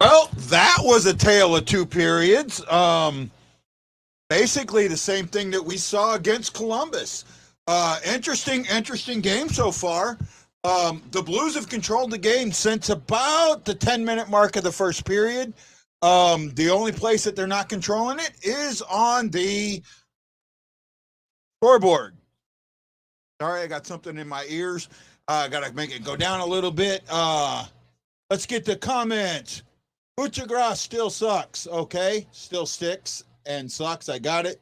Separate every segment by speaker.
Speaker 1: Well, that was a tale of two periods. Basically the same thing that we saw against Columbus. Interesting game so far. The Blues have controlled the game since about the 10-minute mark of the first period. The only place that they're not controlling it is on the scoreboard. Sorry, I got something in my ears. I got to make it go down a little bit. Let's get the comments. Butchergrass still sucks. Okay, still sticks and sucks. I got it.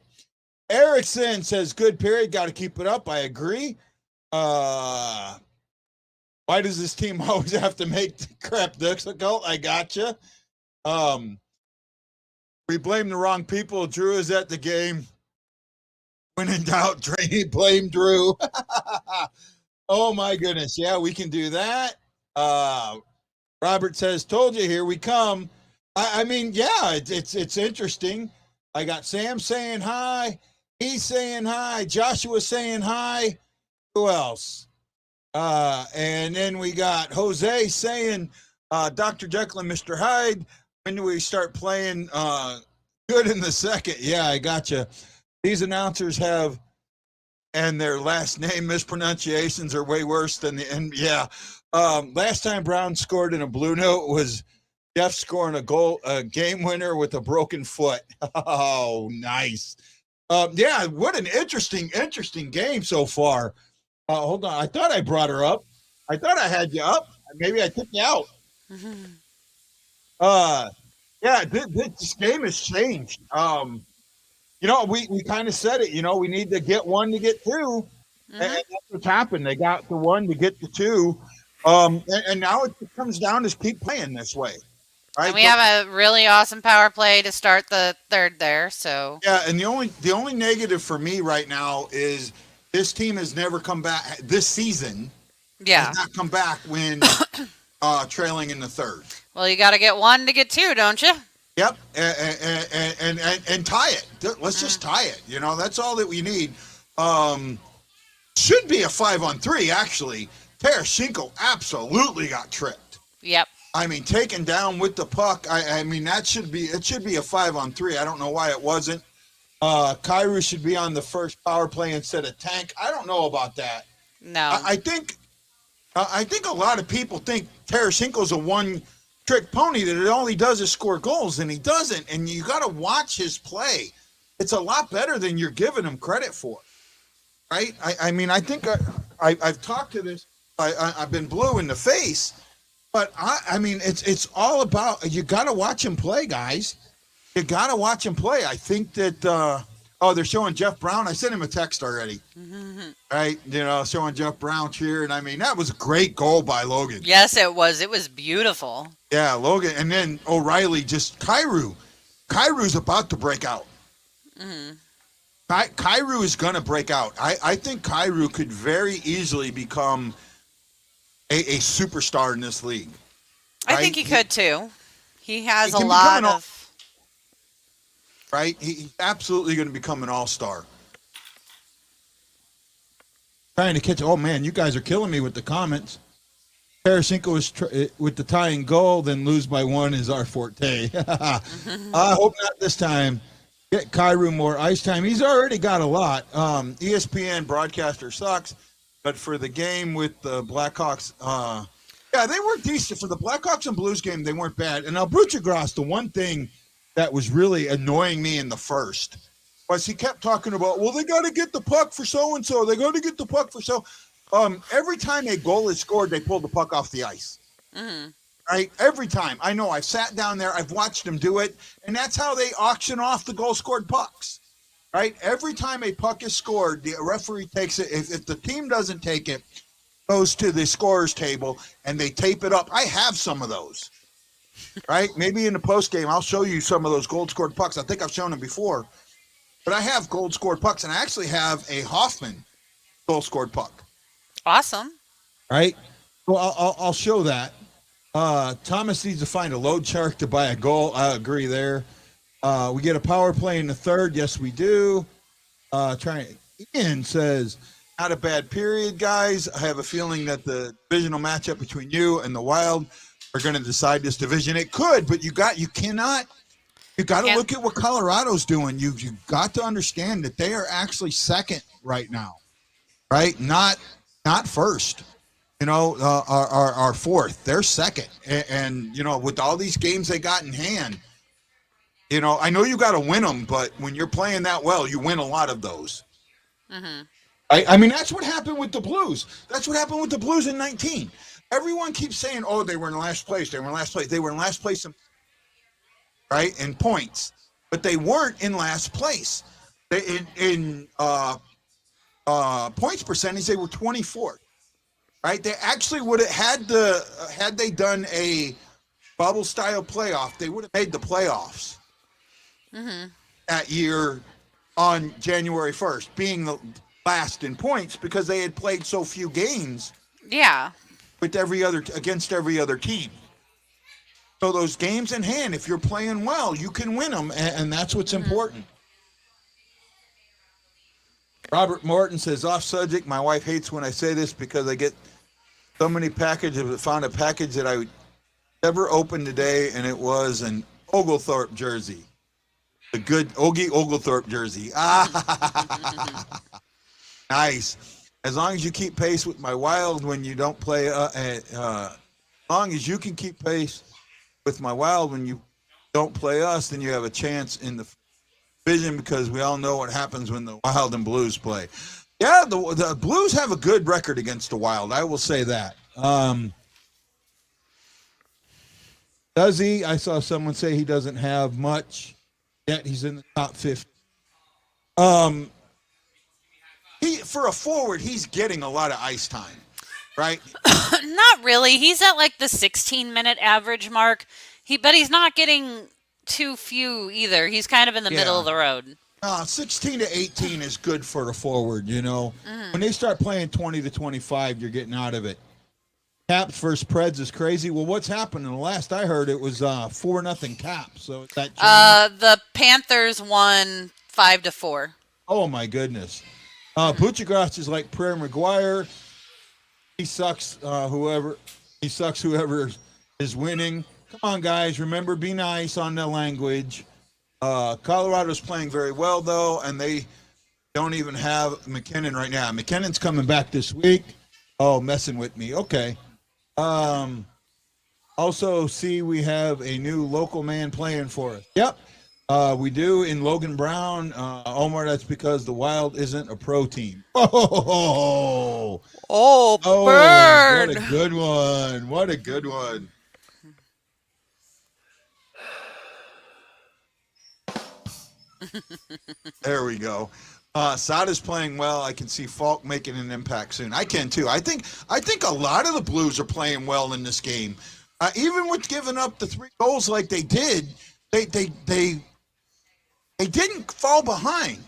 Speaker 1: Erickson says, good period. Got to keep it up. I agree. Why does this team always have to make the crap difficult? I gotcha. We blame the wrong people. Drew is at the game. When in doubt, blame Drew. Oh, my goodness. Yeah, we can do that. Robert says, told you, here we come. I mean, yeah, it's interesting. I got Sam saying hi. He's saying hi. Joshua saying hi. Who else? And then we got Jose saying, Dr. Jekyll and Mr. Hyde, when do we start playing good in the second? Yeah, I gotcha. These announcers have, and their last name mispronunciations are way worse than the end. Yeah. Last time Brown scored in a Blue Note was Jeff scoring a game winner with a broken foot. Oh, nice. Yeah, what an interesting game so far. Hold on. I thought I brought her up. I thought I had you up. Maybe I took you out. Yeah, this game has changed. We kind of said it, we need to get one to get two. And that's what's happened. They got the one to get the two. And now it comes down to keep playing this way. Right?
Speaker 2: And we have a really awesome power play to start the third there. So
Speaker 1: yeah, and the only negative for me right now is this team has never come back this season.
Speaker 2: Yeah,
Speaker 1: has not come back when trailing in the third.
Speaker 2: Well, you got to get one to get two, don't you?
Speaker 1: Yep, and tie it. Let's just tie it. That's all that we need. Should be a 5-on-3 actually. Tarasenko absolutely got tripped.
Speaker 2: Yep.
Speaker 1: I mean, taken down with the puck. I mean, it should be a 5-on-3. I don't know why it wasn't. Kyrou should be on the first power play instead of Tank. I don't know about that.
Speaker 2: No.
Speaker 1: I think a lot of people think Tarasenko's a one-trick pony, that all he does is score goals, and he doesn't. And you got to watch his play. It's a lot better than you're giving him credit for, right? I mean, I think I've talked to this. I've been blue in the face, but I mean, it's all about, you got to watch him play, guys. You got to watch him play. I think that, they're showing Jeff Brown. I sent him a text already, right? Showing Jeff Brown cheering. I mean, that was a great goal by Logan.
Speaker 2: Yes, it was. It was beautiful.
Speaker 1: Yeah, Logan. And then O'Reilly Kyrou's about to break out. Kyrou is going to break out. I think Kyrou could very easily become a superstar in this league.
Speaker 2: Right? I think he could too. He has a lot of...
Speaker 1: Right? He's absolutely going to become an all-star. Trying to catch... Oh, man, you guys are killing me with the comments. Tarasenko is with the tying goal, then lose by one is our forte. I hope not this time. Get Kyrou more ice time. He's already got a lot. ESPN broadcaster sucks, but for the game with the Blackhawks, they were decent. For the Blackhawks and Blues game, they weren't bad. And now Butchergrass, the one thing that was really annoying me in the first was he kept talking about, well, they got to get the puck for so-and-so. They got to get the puck for so. Every time a goal is scored, they pull the puck off the ice. Right? Every time. I know. I've sat down there. I've watched them do it. And that's how they auction off the goal-scored pucks. right? Every time a puck is scored, the referee takes it. If the team doesn't take it, goes to the scorer's table and they tape it up. I have some of those, right? Maybe in the post game, I'll show you some of those gold scored pucks. I think I've shown them before, but I have gold scored pucks, and I actually have a Hoffman goal scored puck.
Speaker 2: Awesome.
Speaker 1: Right? Well, I'll show that. Thomas needs to find a load shark to buy a goal. I agree there. We get a power play in the third. Yes, we do. Ian says, not a bad period, guys. I have a feeling that the divisional matchup between you and the Wild are going to decide this division. It could, but you got to look at what Colorado's doing. You got to understand that they are actually second right now, right? Not first. Are fourth. They're second, and with all these games they got in hand, I know you got to win them, but when you're playing that well, you win a lot of those.
Speaker 2: Mm-hmm.
Speaker 1: I mean, that's what happened with the Blues. That's what happened with the Blues in 19. Everyone keeps saying, "Oh, they were in last place. They were in last place. They were in last place, in points, but they weren't in last place. In points percentage, they were 24th." Right? They actually would have had they done a bubble style playoff, they would have made the playoffs that year on January 1st, being the last in points because they had played so few games.
Speaker 2: Yeah.
Speaker 1: With against every other team. So those games in hand, if you're playing well, you can win them, and that's what's important. Robert Morton says, off subject, my wife hates when I say this because I get so many packages. I found a package that I never opened today, and it was an Oglethorpe jersey. The good Ogie Oglethorpe jersey. Nice. As long as you keep pace with my Wild when you don't play, as long as you can keep pace with my Wild when you don't play us, then you have a chance in the division because we all know what happens when the Wild and Blues play. Yeah, the Blues have a good record against the Wild. I will say that. Does he? I saw someone say he doesn't have much, yet he's in the top 50. For a forward, he's getting a lot of ice time, right?
Speaker 2: Not really. He's at like the 16-minute average mark. But he's not getting too few either. He's kind of in the middle of the road.
Speaker 1: 16 to 18 is good for a forward, When they start playing 20 to 25, you're getting out of it. Caps versus Preds is crazy. Well, what's happening? The last I heard, it was 4-0 Caps. So is that
Speaker 2: the Panthers won 5-4.
Speaker 1: Oh my goodness. Butchagras is like Prairie Maguire. He sucks. Whoever is winning. Come on, guys. Remember, be nice on the language. Colorado's playing very well, though, and they don't even have McKinnon right now. McKinnon's coming back this week. Oh, messing with me. Okay. Also, see, we have a new local man playing for us. Yep. We do in Logan Brown. Omar, that's because the Wild isn't a pro team. Oh,
Speaker 2: bird.
Speaker 1: What a good one. What a good one. There we go. Sada's playing well. I can see Falk making an impact soon. I can too. I think a lot of the Blues are playing well in this game. Even with giving up the 3 goals like they did, they didn't fall behind.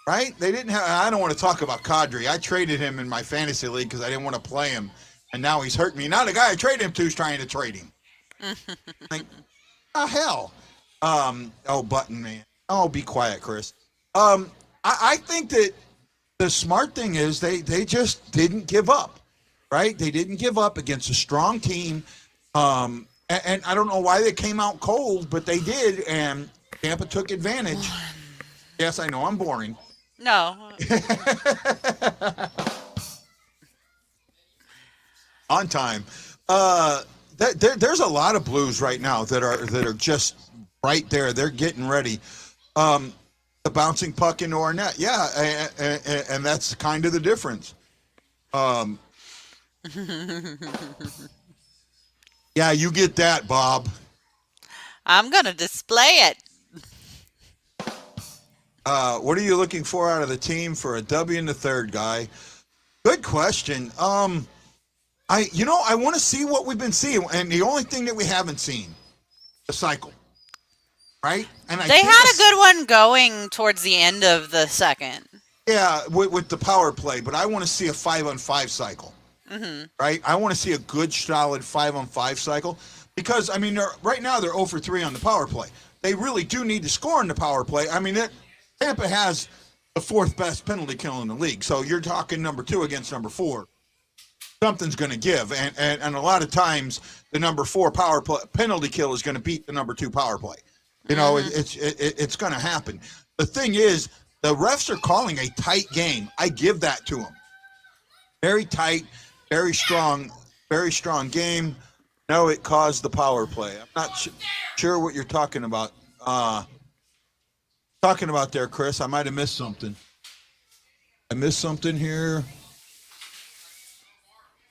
Speaker 1: Right? They didn't have. I don't want to talk about Kadri. I traded him in my fantasy league because I didn't want to play him, and now he's hurt me. Now the guy I traded him to is trying to trade him. Like, hell. Button man. Oh, be quiet, Chris. I think that the smart thing is they just didn't give up, right? They didn't give up against a strong team. And I don't know why they came out cold, but they did, and Tampa took advantage. Yes, I know I'm boring.
Speaker 2: No.
Speaker 1: On time. There's a lot of Blues right now that are just right there. They're getting ready. The bouncing puck into our net. Yeah, and that's kind of the difference. Yeah, you get that, Bob.
Speaker 2: I'm going to display it.
Speaker 1: What are you looking for out of the team for a W in the third, guy? Good question. I want to see what we've been seeing, and the only thing that we haven't seen, the cycle, right? And
Speaker 2: they had a good one going towards the end of the second.
Speaker 1: Yeah, with the power play, but I want to see a 5-on-5 cycle, right? I want to see a good, solid 5-on-5 cycle because I mean, right now they're 0 for 3 on the power play. They really do need to score in the power play. I mean, Tampa has the 4th best penalty kill in the league, so you're talking number 2 against number 4. Something's going to give, and a lot of times the number 4 power play penalty kill is going to beat the number 2 power play. You know, it's going to happen. The thing is, the refs are calling a tight game. I give that to them. Very tight, very strong game. No, it caused the power play. I'm not sure what you're talking about. There, Chris. I might have missed something. I missed something here.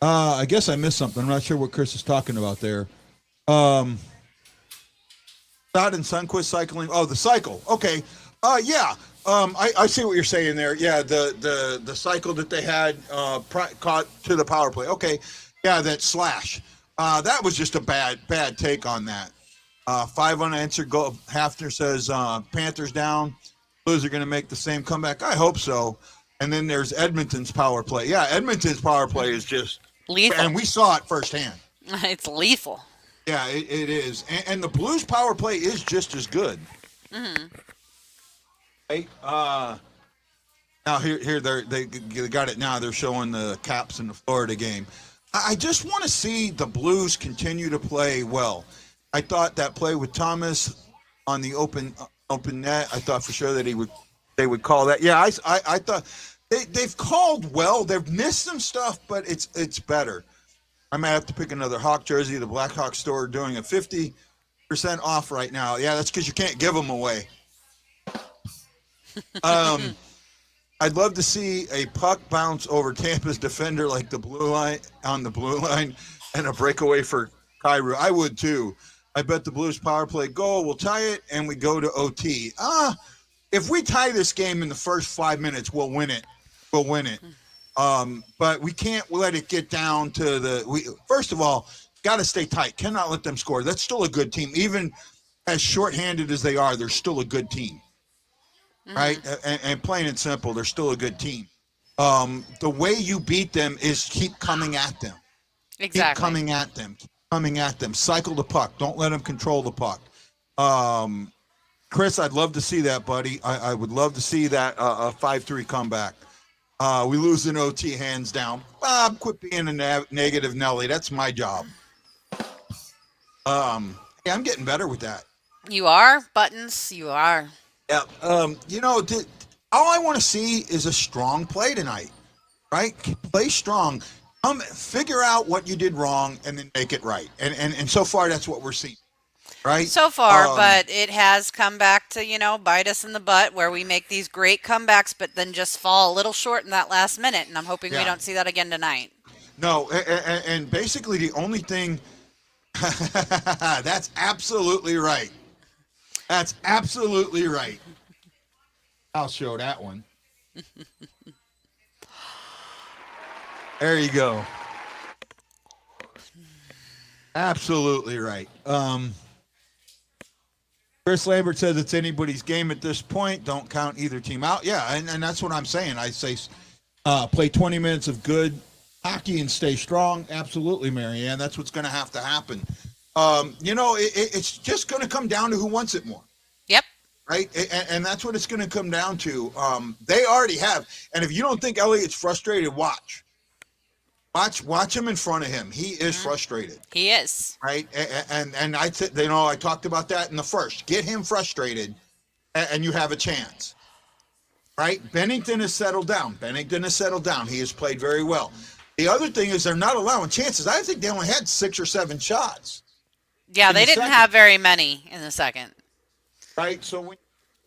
Speaker 1: I guess I missed something. I'm not sure what Chris is talking about there. Todd and Sunquist cycling. Oh, the cycle. Okay. Yeah. I see what you're saying there. Yeah, the cycle that they had caught to the power play. Okay. Yeah, that slash. That was just a bad take on that. 5 unanswered goal. Hafner says Panthers down. Blues are going to make the same comeback. I hope so. And then there's Edmonton's power play. Yeah, Edmonton's power play is just
Speaker 2: lethal.
Speaker 1: And we saw it firsthand.
Speaker 2: It's lethal.
Speaker 1: Yeah, it is. And the Blues power play is just as good.
Speaker 2: Mm-hmm.
Speaker 1: Right? Now here they got it now. They're showing the Caps in the Florida game. I just want to see the Blues continue to play well. I thought that play with Thomas on the open net, I thought for sure that they would call that. Yeah, I thought they've called well. They've missed some stuff, but it's better. I might have to pick another Hawk jersey. The Blackhawk store doing a 50% off right now. Yeah, that's because you can't give them away. I'd love to see a puck bounce over Tampa's defender like the blue line and a breakaway for Kyrou. I would too. I bet the Blues power play goal will tie it and we go to OT. If we tie this game in the first 5 minutes, we'll win it. But we can't let it get down to first of all, got to stay tight. Cannot let them score. That's still a good team. Even as shorthanded as they are, they're still a good team. Right? And plain and simple, they're still a good team. The way you beat them is keep coming at them.
Speaker 2: Exactly.
Speaker 1: Keep coming at them. Cycle the puck. Don't let them control the puck. Chris, I'd love to see that, buddy. I would love to see that a 5-3 comeback. We lose in OT hands down. Bob, quit being a negative Nelly. That's my job. Yeah, I'm getting better with that.
Speaker 2: You are, Buttons. You are.
Speaker 1: Yeah. All I want to see is a strong play tonight, right? Play strong. Figure out what you did wrong and then make it right. And so far, that's what we're seeing, right?
Speaker 2: So far, but it has come back to, bite us in the butt where we make these great comebacks, but then just fall a little short in that last minute. And I'm hoping we don't see that again tonight.
Speaker 1: No, and basically the only thing, that's absolutely right. That's absolutely right. I'll show that one. There you go. Absolutely right. Chris Lambert says it's anybody's game at this point. Don't count either team out. Yeah, and that's what I'm saying. I say play 20 minutes of good hockey and stay strong. Absolutely, Marianne. That's what's going to have to happen. It's just going to come down to who wants it more.
Speaker 2: Yep.
Speaker 1: Right? And that's what it's going to come down to. They already have. And if you don't think Elliott's frustrated, watch him in front of him. He is frustrated.
Speaker 2: He is.
Speaker 1: Right? And I talked about that in the first. Get him frustrated and you have a chance. Right? Bennington has settled down. He has played very well. The other thing is they're not allowing chances. I think they only had 6 or 7 shots.
Speaker 2: Yeah, they didn't have very many in the second.
Speaker 1: Right? So when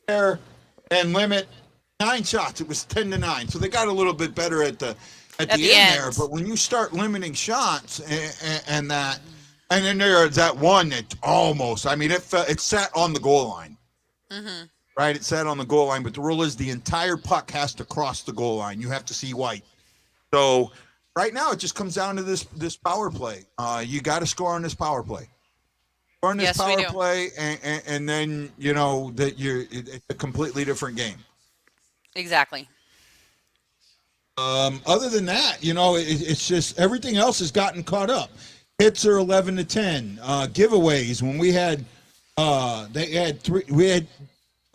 Speaker 1: you're there and limit 9 shots, it was 10-9. So they got a little bit better at the end there. But when you start limiting shots and that, and then there's that one that almost, it sat on the goal line.
Speaker 2: Mm-hmm.
Speaker 1: right? It's set on the goal line, but the rule is the entire puck has to cross the goal line. You have to see white. So right now it just comes down to this power play. You got to score on this power play. Score on this power play, and then that it's a completely different game.
Speaker 2: Exactly.
Speaker 1: Other than that, it's just everything else has gotten caught up. Hits are 11-10. Giveaways when we had they had three. We had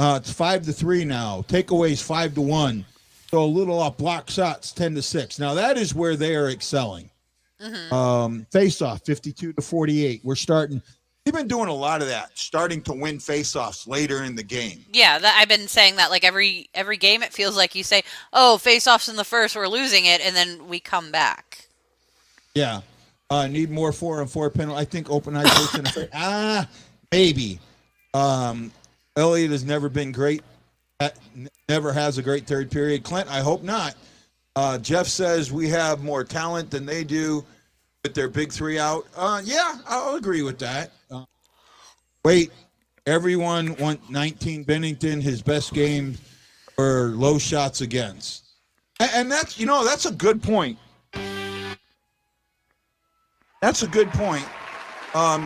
Speaker 1: it's 5-3 now. Takeaways 5-1. So a little off. Block shots 10-6. Now that is where they are excelling. Mm-hmm. Face-off 52-48. We're starting. We've been doing a lot of that, starting to win face-offs later in the game.
Speaker 2: Yeah, I've been saying that like every game. It feels like you say, "Oh, face-offs in the first, we're losing it," and then we come back.
Speaker 1: Yeah, need more 4-on-4 penalty. I think open ice. Maybe. Elliott has never been great. Never has a great third period. Clint, I hope not. Jeff says we have more talent than they do with their big three out. Yeah, I'll agree with that. Wait, everyone want 19 Bennington, his best game or low shots against. And that's a good point. That's a good point.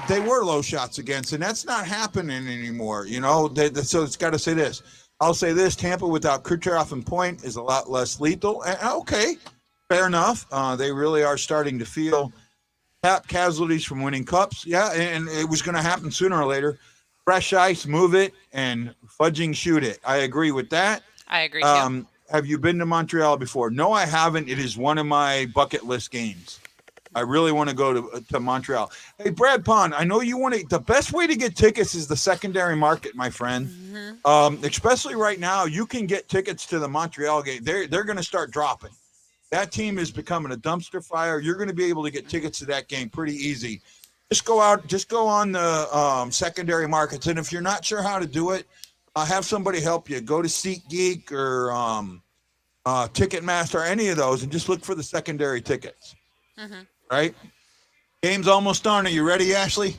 Speaker 1: They were low shots against, and that's not happening anymore. So it's got to say this. I'll say this: Tampa without Kucherov and Point is a lot less lethal. Okay, fair enough. They really are starting to feel cap casualties from winning cups. Yeah, and it was going to happen sooner or later. Fresh ice, move it, and fudging, shoot it. I agree with that.
Speaker 2: I agree too.
Speaker 1: Have you been to Montreal before? No, I haven't. It is one of my bucket list games. I really want to go to Montreal. Hey, Brad Pond, I know you want to. The best way to get tickets is the secondary market, my friend. Mm-hmm. Especially right now, you can get tickets to the Montreal game. They're going to start dropping. That team is becoming a dumpster fire. You're going to be able to get tickets to that game pretty easy. Just go on the secondary markets, and if you're not sure how to do it, have somebody help you. Go to SeatGeek or Ticketmaster, any of those, and just look for the secondary tickets. Mm-hmm. Right? Game's almost done. Are you ready, Ashley?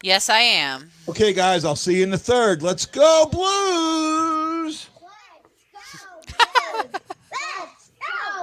Speaker 2: Yes, I am.
Speaker 1: Okay, guys, I'll see you in the third. Let's go, Blues!